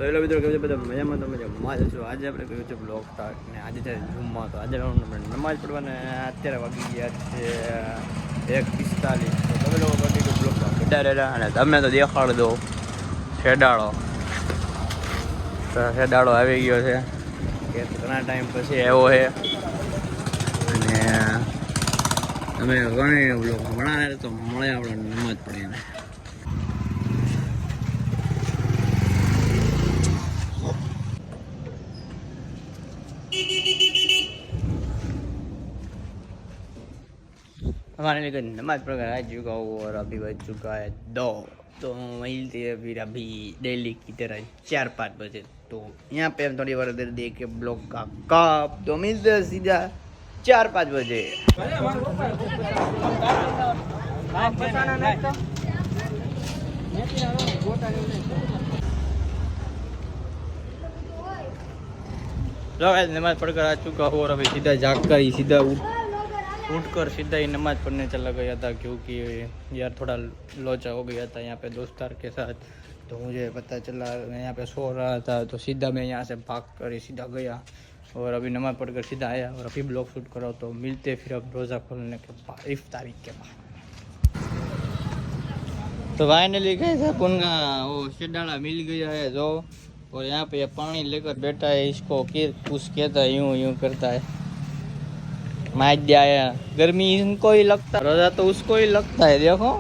તો એ મિત્રો કહ્યું બધા મજામાં તમે મજા છો. આજે આપણે કહ્યું છે બ્લોગ સ્ટાર્ટ ને આજે છે જુમ્મા. તો આજે નમાજ પડવાને અત્યારે વાગી ગયા છે 1:45. તો તમે લોકો કરી બ્લોગ બધા રહેલા અને તમે તો દેખાડ દો શેડાળો. તો શેડાળો આવી ગયો છે કે ઘણા ટાઈમ પછી આવ્યો છે અને તમે ઘણી બ્લોગ ભણાવે તો મળે આપણે નમાજ પડીએ ને. हमारे लिए नमाज पढ़कर आ चुका हूँ और अभी बज चुका है 2. तो मिलते हैं फिर अभी डेली की तरह 4-5 बजे. तो यहाँ पे हम थोड़ी बार देर देख के ब्लॉग का कब तो मिलते हैं सीधा 4-5 बजे. नमाज पढ़कर आ चुका हूँ और अभी सीधा जाकर ही सीधा उठकर सीधा ही नमाज पढ़ने चला गया था क्योंकि यार थोड़ा लोचा हो गया था यहाँ पे दोस्तार के साथ. तो मुझे पता चला मैं यहाँ पे सो रहा था तो सीधा मैं यहाँ से भाग कर ही सीधा गया और अभी नमाज पढ़कर सीधा आया और अभी ब्लॉग शूट करो. तो मिलते फिर अब रोज़ा खोलने के बाद इफ्तारी के बाद. तो फाइनली गए थे अपन का वो शेडाला मिल गया है जो. और यहाँ पे पानी लेकर बैठा है. इसको कुछ कहता है यूँ यूँ करता है मार दिया. गर्मी इनको ही लगता है रोजा तो उसको ही लगता है. देखो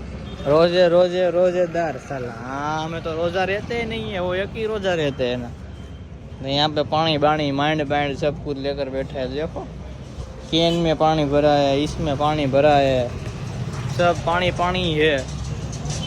रोजे रोजे रोजेदार साला. हाँ हमें तो रोजा रहते ही नहीं है वो एक ही रोजा रहते हैं ना. यहाँ पे पानी बाणी माइंड बैंड सब कुछ लेकर बैठा है. देखो कैन में पानी भरा है इसमें पानी भरा है सब पानी पानी है.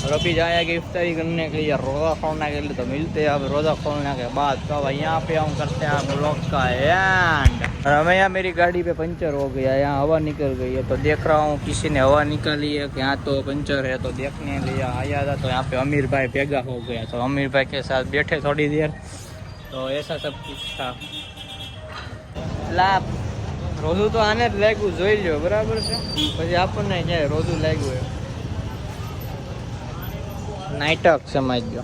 और अभी जाएगा इफ्तारी करने के लिए रोज़ा खोलने के लिए. तो मिलते हैं अब रोज़ा खोलने के बाद. तो भाई यहाँ पे हम करते हैं ब्लॉग का एंड. और हमें यहाँ मेरी गाड़ी पे पंचर हो गया. यहाँ हवा निकल गई है तो देख रहा हूँ किसी ने हवा निकाली है कि यहाँ तो पंचर है. तो देखने लिए आया था तो यहाँ पे अमीर भाई भेगा हो गया. तो अमीर भाई के साथ बैठे थोड़ी देर. तो ऐसा सब कुछ था. लाभ रोजू तो आने જ લાગ્યું જોઈ લ્યો બરાબર છે. પછી આપણને ક્યાંય રોજુ લાગ્યું હોય નાટક સમજજો.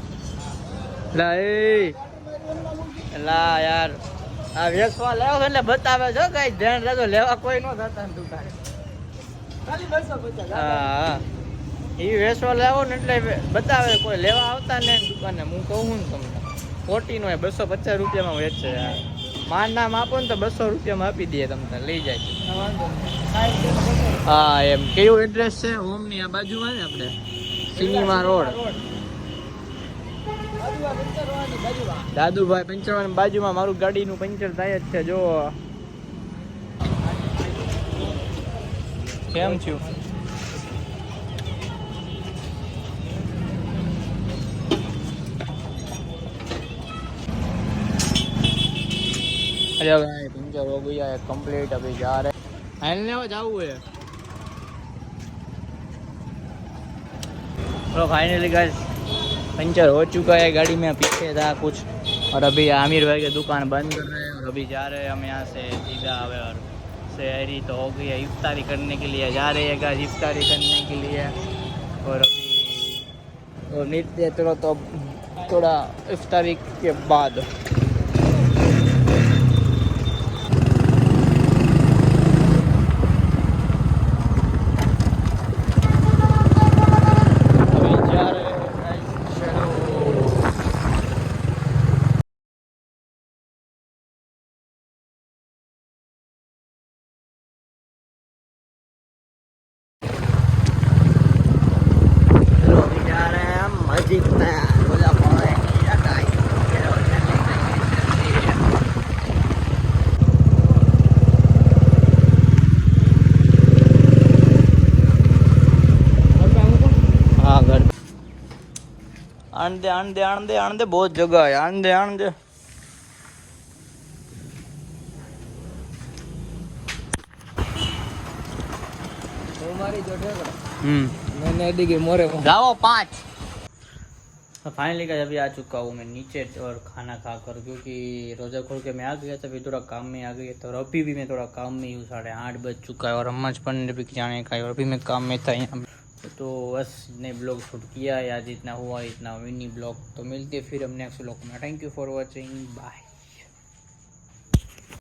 લા યાર આ વેચવા લેવો એટલે બતાવે છો કઈ ધ્યાન રાખો લેવા કોઈ નો થતા ને દુકાને. હા એ વેચવા લેવો ને એટલે બતાવે કોઈ લેવા આવતા ને દુકાને. હું કહું ને તમને ખોટી નો 250 રૂપિયામાં વેચે. માર નામ આપો ને તો 200 રૂપિયામાં આપી દે તમને લઈ જાય. હા એમ કેવું એડ્રેસ છે હોમ ની આ બાજુમાં ને આપણે સિનેમા રોડ દાદુભાઈ પંચરવાની બાજુમાં મારું ગાડીનું પંચર થાય જ છે. જો કેમ છું अरे भाई पंचर हो गया है कंप्लीट. अभी जा रहे हैं जाऊ है. तो फाइनली गाइस पंचर हो चुका है गाड़ी में. पीछे था कुछ और अभी आमिर भाई की दुकान बंद कर रहे हैं और अभी जा रहे हैं हम यहाँ से सीधा. और शहरी तो हो गई है इफ्तारी करने के लिए जा रहे हैं गाइस इफ्तारी करने के लिए. और अभी और नित्य तो थोड़ा इफ्तारी के बाद आनंदे बहुत जगह है. आनंदे मैंने दी मोरे जाओ 5. तो फाइनली का अभी आ चुका हूँ मैं नीचे और खाना खा कर क्योंकि रोज़ा खोल के मैं आ गया था. फिर थोड़ा काम में आ गया तो अभी भी मैं थोड़ा काम में हूँ. 8:30 बज चुका है और हम पढ़ने भी जाने का है और अभी मैं काम में था यहाँ. तो बस ने ब्लॉग शूट किया है आज, इतना हुआ इतना मिनी ब्लॉग। तो मिलते हैं फिर हम नेक्स्ट ब्लॉग में। Thank you for watching, bye.